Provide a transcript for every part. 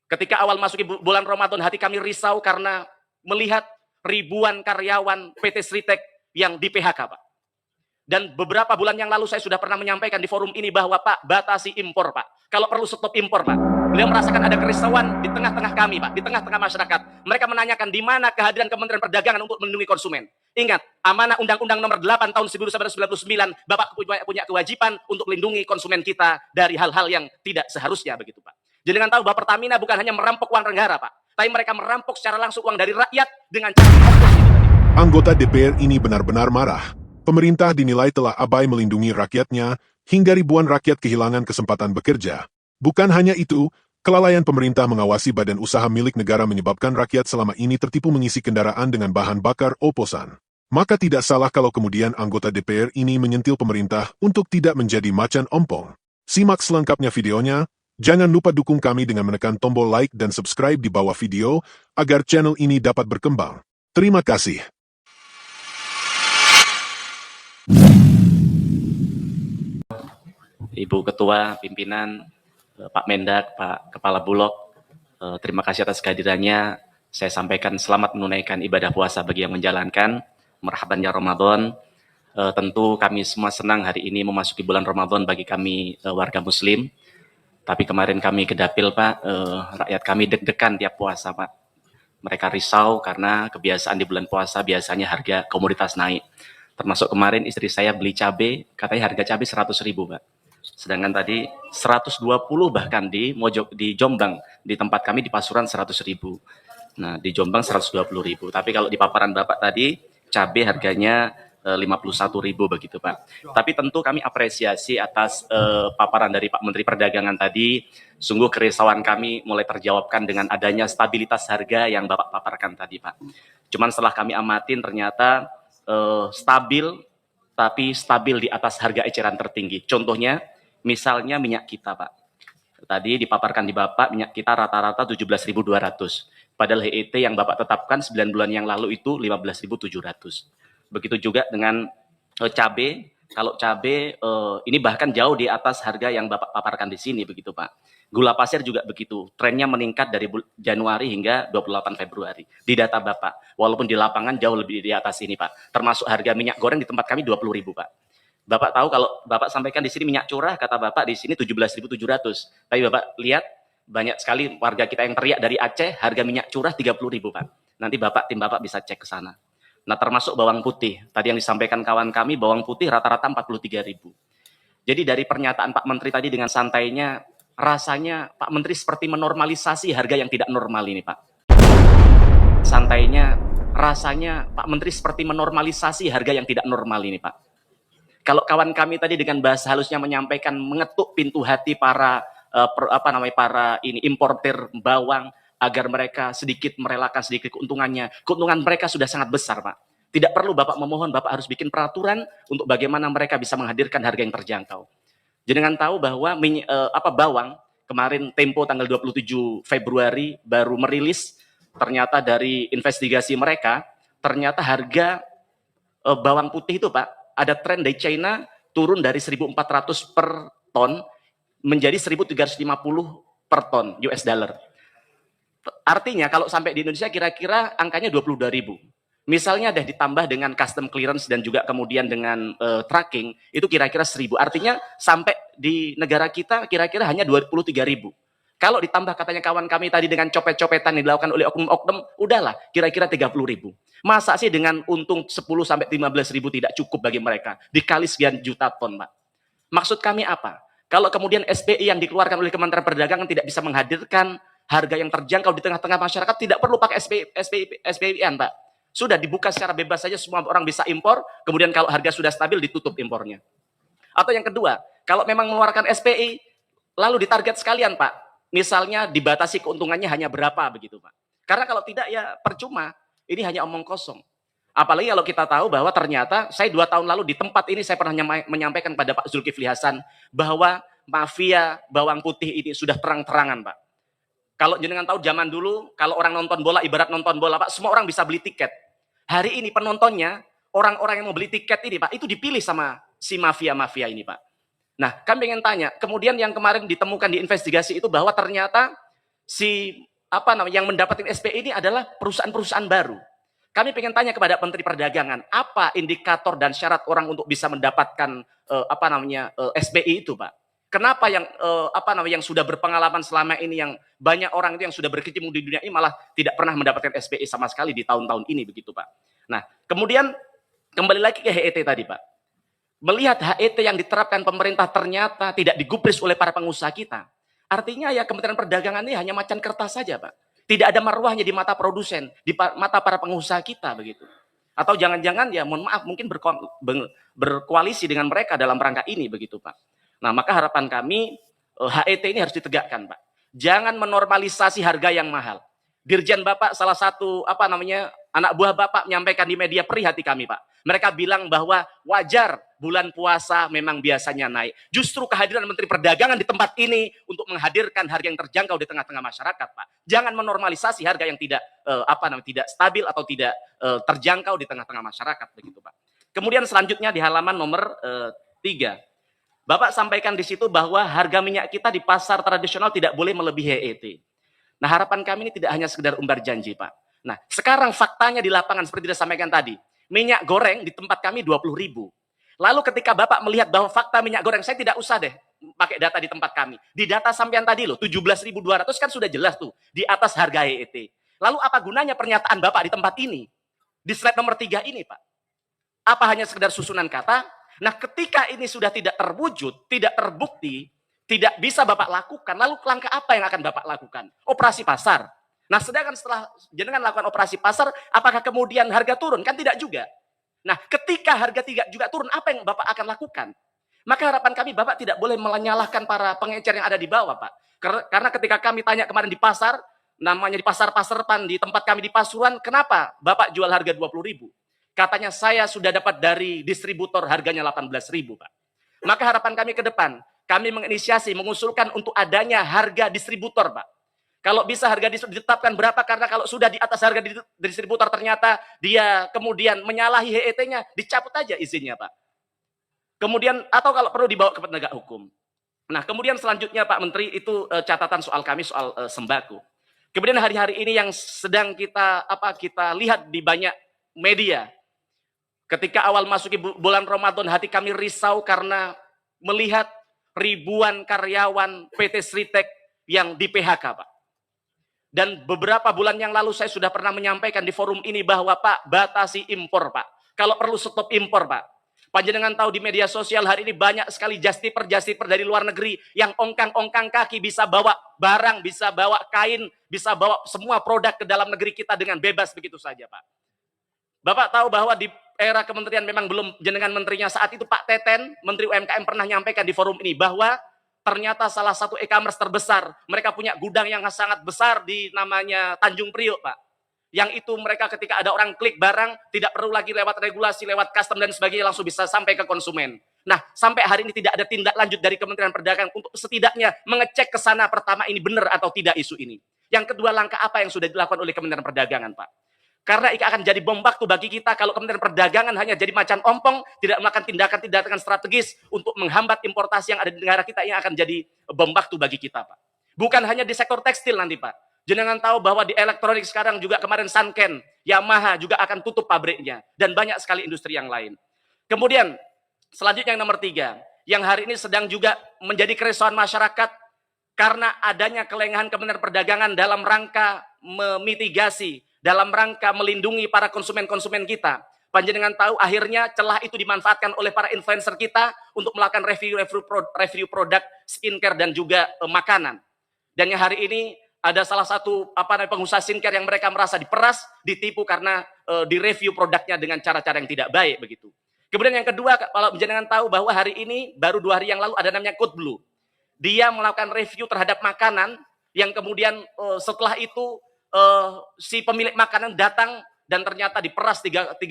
Ketika awal masuki bulan Ramadan, hati kami risau karena melihat ribuan karyawan PT Sritek yang di PHK, Pak. Dan beberapa bulan yang lalu saya sudah pernah menyampaikan di forum ini bahwa Pak, batasi impor, Pak. Kalau perlu stop impor, Pak. Beliau merasakan ada kerisauan di tengah-tengah kami, Pak, di tengah-tengah masyarakat. Mereka menanyakan di mana kehadiran Kementerian Perdagangan untuk melindungi konsumen. Ingat, amanah Undang-Undang Nomor 8 Tahun 1999, Bapak punya kewajiban untuk melindungi konsumen kita dari hal-hal yang tidak seharusnya, begitu, Pak. Jadi dengan tahu bahwa Pertamina bukan hanya merampok uang negara, Pak, tapi mereka merampok secara langsung uang dari rakyat dengan cara oplos itu tadi. Anggota DPR ini benar-benar marah. Pemerintah dinilai telah abai melindungi rakyatnya, hingga ribuan rakyat kehilangan kesempatan bekerja. Bukan hanya itu, kelalaian pemerintah mengawasi badan usaha milik negara menyebabkan rakyat selama ini tertipu mengisi kendaraan dengan bahan bakar oplosan. Maka tidak salah kalau kemudian anggota DPR ini menyentil pemerintah untuk tidak menjadi macan ompong. Simak selengkapnya videonya. Jangan lupa dukung kami dengan menekan tombol like dan subscribe di bawah video, agar channel ini dapat berkembang. Terima kasih. Ibu Ketua, pimpinan, Pak Mendak, Pak Kepala Bulog, terima kasih atas kehadirannya. Saya sampaikan selamat menunaikan ibadah puasa bagi yang menjalankan. Marhaban ya Ramadan. Tentu kami semua senang hari ini memasuki bulan Ramadan bagi kami warga Muslim. Tapi kemarin kami ke Dapil, Pak, rakyat kami deg-degan tiap puasa, Pak. Mereka risau karena kebiasaan di bulan puasa biasanya harga komoditas naik. Termasuk kemarin istri saya beli cabai, katanya harga cabai 100.000, Pak. Sedangkan tadi 120 bahkan di Jombang, di tempat kami di Pasuruan 100.000. Nah, di Jombang 120.000. Tapi kalau di paparan Bapak tadi, cabai harganya 51.000 begitu, Pak. Tapi tentu kami apresiasi atas paparan dari Pak Menteri Perdagangan tadi. Sungguh kerisauan kami mulai terjawabkan dengan adanya stabilitas harga yang Bapak paparkan tadi, Pak. Cuman setelah kami amatin ternyata stabil, tapi stabil di atas harga eceran tertinggi. Contohnya, misalnya minyak kita, Pak. Tadi dipaparkan di Bapak, minyak kita rata-rata 17.200. Padahal HET yang Bapak tetapkan 9 bulan yang lalu itu 15.700. Begitu juga dengan cabai. Kalau cabai ini bahkan jauh di atas harga yang Bapak paparkan di sini, begitu, Pak. Gula pasir juga begitu. Trennya meningkat dari Januari hingga 28 Februari. Di data Bapak. Walaupun di lapangan jauh lebih di atas ini, Pak. Termasuk harga minyak goreng di tempat kami 20.000, Pak. Bapak tahu kalau Bapak sampaikan di sini minyak curah, kata Bapak di sini 17.700. Tapi Bapak lihat banyak sekali warga kita yang teriak dari Aceh, harga minyak curah 30.000, Pak. Nanti tim Bapak bisa cek ke sana. Nah, termasuk bawang putih. Tadi yang disampaikan kawan kami, bawang putih rata-rata 43.000. Jadi dari pernyataan Pak Menteri tadi dengan santainya, rasanya Pak Menteri seperti menormalisasi harga yang tidak normal ini, Pak. Santainya, rasanya Pak Menteri seperti menormalisasi harga yang tidak normal ini, Pak. Kalau kawan kami tadi dengan bahasa halusnya menyampaikan mengetuk pintu hati para importer bawang agar mereka sedikit merelakan sedikit keuntungannya. Keuntungan mereka sudah sangat besar, Pak. Tidak perlu Bapak memohon, Bapak harus bikin peraturan untuk bagaimana mereka bisa menghadirkan harga yang terjangkau. Jadi dengan tahu bahwa bawang kemarin Tempo tanggal 27 Februari baru merilis, ternyata dari investigasi mereka, ternyata harga bawang putih itu, Pak, ada tren dari China turun dari 1.400 per ton menjadi 1.350 per ton US dollar. Artinya kalau sampai di Indonesia kira-kira angkanya 22.000. Misalnya ada ditambah dengan custom clearance dan juga kemudian dengan tracking, itu kira-kira 1.000. Artinya sampai di negara kita kira-kira hanya 23.000. Kalau ditambah katanya kawan kami tadi dengan copet-copetan yang dilakukan oleh oknum-oknum, udahlah kira-kira 30.000. Masa sih dengan untung 10 sampai 15.000 tidak cukup bagi mereka? Dikali sekian juta ton, Pak. Maksud kami apa? Kalau kemudian SPI yang dikeluarkan oleh Kementerian Perdagangan tidak bisa menghadirkan harga yang terjangkau di tengah-tengah masyarakat, tidak perlu pakai SPI-an, Pak. Sudah dibuka secara bebas saja, semua orang bisa impor, kemudian kalau harga sudah stabil ditutup impornya. Atau yang kedua, kalau memang mengeluarkan SPI, lalu ditarget sekalian, Pak. Misalnya dibatasi keuntungannya hanya berapa begitu, Pak. Karena kalau tidak ya percuma, ini hanya omong kosong. Apalagi kalau kita tahu bahwa ternyata saya 2 tahun lalu di tempat ini saya pernah menyampaikan pada Pak Zulkifli Hasan bahwa mafia bawang putih ini sudah terang-terangan, Pak. Kalau jenengan tahu zaman dulu, kalau orang nonton bola, ibarat nonton bola, Pak, semua orang bisa beli tiket. Hari ini penontonnya, orang-orang yang mau beli tiket ini, Pak, itu dipilih sama si mafia-mafia ini, Pak. Nah, kami ingin tanya, kemudian yang kemarin ditemukan di investigasi itu bahwa ternyata si yang mendapatkan SPI ini adalah perusahaan-perusahaan baru. Kami ingin tanya kepada Menteri Perdagangan, apa indikator dan syarat orang untuk bisa mendapatkan SPI itu, Pak? Kenapa yang sudah berpengalaman selama ini, yang banyak orang itu yang sudah berkecimpung di dunia ini malah tidak pernah mendapatkan SPI sama sekali di tahun-tahun ini begitu, Pak? Nah, kemudian kembali lagi ke HET tadi, Pak. Melihat HET yang diterapkan pemerintah ternyata tidak digubris oleh para pengusaha kita. Artinya ya Kementerian Perdagangan ini hanya macan kertas saja, Pak. Tidak ada marwahnya di mata produsen, di mata para pengusaha kita begitu. Atau jangan-jangan ya mohon maaf mungkin berkoalisi dengan mereka dalam rangka ini begitu, Pak. Nah, maka harapan kami HET ini harus ditegakkan, Pak. Jangan menormalisasi harga yang mahal. Dirjen Bapak salah satu anak buah Bapak menyampaikan di media, perih hati kami, Pak. Mereka bilang bahwa wajar bulan puasa memang biasanya naik. Justru kehadiran Menteri Perdagangan di tempat ini untuk menghadirkan harga yang terjangkau di tengah-tengah masyarakat, Pak. Jangan menormalisasi harga yang tidak tidak stabil atau tidak terjangkau di tengah-tengah masyarakat begitu, Pak. Kemudian selanjutnya di halaman nomor 3. Bapak sampaikan di situ bahwa harga minyak kita di pasar tradisional tidak boleh melebihi HET. Nah, harapan kami ini tidak hanya sekedar umbar janji, Pak. Nah, sekarang faktanya di lapangan seperti disampaikan tadi, minyak goreng di tempat kami 20.000. Lalu ketika Bapak melihat bahwa fakta minyak goreng, saya tidak usah deh pakai data di tempat kami. Di data sampean tadi loh, 17.200 kan sudah jelas tuh, di atas harga HET. Lalu apa gunanya pernyataan Bapak di tempat ini? Di slide nomor 3 ini, Pak. Apa hanya sekedar susunan kata? Nah, ketika ini sudah tidak terwujud, tidak terbukti, tidak bisa Bapak lakukan, lalu langkah apa yang akan Bapak lakukan? Operasi pasar. Nah, sedangkan setelah jenengan lakukan operasi pasar, apakah kemudian harga turun? Kan tidak juga. Nah, ketika harga tidak juga turun, apa yang Bapak akan lakukan? Maka harapan kami Bapak tidak boleh menyalahkan para pengecer yang ada di bawah, Pak. Karena ketika kami tanya kemarin di pasar, namanya di pasar Pasarpan, di tempat kami di Pasuruan, kenapa Bapak jual harga 20.000? Katanya saya sudah dapat dari distributor harganya 18.000, Pak. Maka harapan kami ke depan, kami menginisiasi, mengusulkan untuk adanya harga distributor, Pak. Kalau bisa harga ditetapkan berapa, karena kalau sudah di atas harga distributor ternyata dia kemudian menyalahi HET-nya, dicabut aja izinnya, Pak. Kemudian, atau kalau perlu dibawa ke penegak hukum. Nah, kemudian selanjutnya Pak Menteri, itu catatan soal kami soal sembako. Kemudian hari-hari ini yang sedang kita lihat di banyak media, ketika awal masuki bulan Ramadan, hati kami risau karena melihat ribuan karyawan PT Sritek yang di PHK, Pak. Dan beberapa bulan yang lalu saya sudah pernah menyampaikan di forum ini bahwa Pak, batasi impor, Pak. Kalau perlu stop impor, Pak. Panjenengan tahu di media sosial hari ini banyak sekali justiper dari luar negeri yang ongkang-ongkang kaki bisa bawa barang, bisa bawa kain, bisa bawa semua produk ke dalam negeri kita dengan bebas begitu saja, Pak. Bapak tahu bahwa di era kementerian memang belum jenengan menterinya saat itu Pak Teten, Menteri UMKM pernah menyampaikan di forum ini bahwa ternyata salah satu e-commerce terbesar, mereka punya gudang yang sangat besar di namanya Tanjung Priok, Pak. Yang itu mereka ketika ada orang klik barang, tidak perlu lagi lewat regulasi, lewat custom dan sebagainya, langsung bisa sampai ke konsumen. Nah, sampai hari ini tidak ada tindak lanjut dari Kementerian Perdagangan untuk setidaknya mengecek ke sana pertama ini benar atau tidak isu ini. Yang kedua, langkah apa yang sudah dilakukan oleh Kementerian Perdagangan, Pak? Karena ini akan jadi bom waktu bagi kita kalau Kementerian Perdagangan hanya jadi macan ompong, tidak melakukan tindakan-tindakan strategis untuk menghambat importasi yang ada di negara kita, yang akan jadi bom waktu bagi kita, Pak. Bukan hanya di sektor tekstil nanti, Pak. Jenengan tahu bahwa di elektronik sekarang juga kemarin Sanken, Yamaha juga akan tutup pabriknya, dan banyak sekali industri yang lain. Kemudian, selanjutnya yang nomor 3, yang hari ini sedang juga menjadi keresahan masyarakat karena adanya kelengahan Kementerian Perdagangan dalam rangka memitigasi, dalam rangka melindungi para konsumen-konsumen kita. Panjenengan tahu akhirnya celah itu dimanfaatkan oleh para influencer kita untuk melakukan review produk skincare dan juga makanan. Dan yang hari ini ada salah satu pengusaha skincare yang mereka merasa diperas, ditipu karena direview produknya dengan cara-cara yang tidak baik begitu. Kemudian yang kedua, kalau panjenengan tahu bahwa hari ini baru 2 hari yang lalu ada namanya Code Blue. Dia melakukan review terhadap makanan yang kemudian setelah itu si pemilik makanan datang dan ternyata diperas 350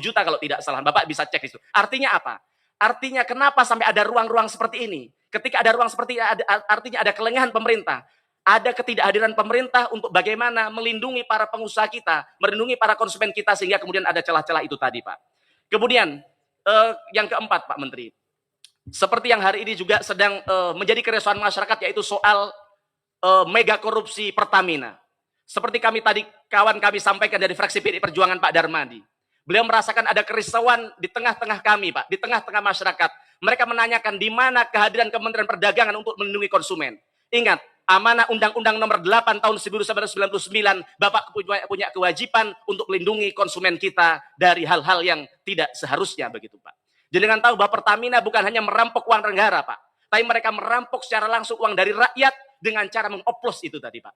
juta kalau tidak salah. Bapak bisa cek itu. Artinya apa? Artinya kenapa sampai ada ruang-ruang seperti ini? Ketika ada ruang seperti ini, artinya ada kelengahan pemerintah. Ada ketidakhadiran pemerintah untuk bagaimana melindungi para pengusaha kita, melindungi para konsumen kita, sehingga kemudian ada celah-celah itu tadi, Pak. Kemudian, yang keempat, Pak Menteri. Seperti yang hari ini juga sedang menjadi keresahan masyarakat, yaitu soal mega korupsi Pertamina. Seperti kawan kami sampaikan dari fraksi PDI Perjuangan Pak Darmadi. Beliau merasakan ada kerisauan di tengah-tengah kami, Pak, di tengah-tengah masyarakat. Mereka menanyakan di mana kehadiran Kementerian Perdagangan untuk melindungi konsumen. Ingat, amanah Undang-Undang Nomor 8 tahun 1999, Bapak punya kewajiban untuk melindungi konsumen kita dari hal-hal yang tidak seharusnya begitu, Pak. Jadi dengan tahu bahwa Pertamina bukan hanya merampok uang negara, Pak, tapi mereka merampok secara langsung uang dari rakyat dengan cara mengoplos itu tadi, Pak.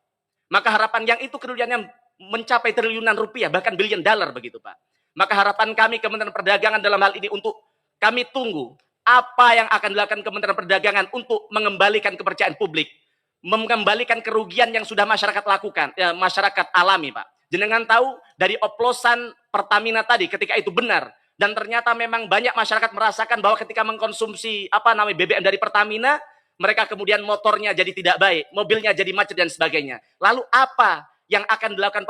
Maka harapan yang itu kerugiannya mencapai triliunan rupiah, bahkan billion dollar begitu, Pak. Maka harapan kami Kementerian Perdagangan dalam hal ini untuk kami tunggu apa yang akan dilakukan Kementerian Perdagangan untuk mengembalikan kepercayaan publik, mengembalikan kerugian yang sudah masyarakat lakukan, masyarakat alami, Pak. Jenengan tahu dari oplosan Pertamina tadi ketika itu benar, dan ternyata memang banyak masyarakat merasakan bahwa ketika mengkonsumsi BBM dari Pertamina, mereka kemudian motornya jadi tidak baik, mobilnya jadi macet dan sebagainya. Lalu apa yang akan dilakukan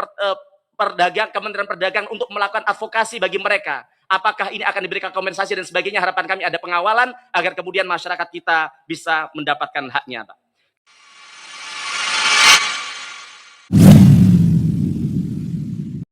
Kementerian Perdagangan untuk melakukan advokasi bagi mereka? Apakah ini akan diberikan kompensasi dan sebagainya? Harapan kami ada pengawalan agar kemudian masyarakat kita bisa mendapatkan haknya, Pak.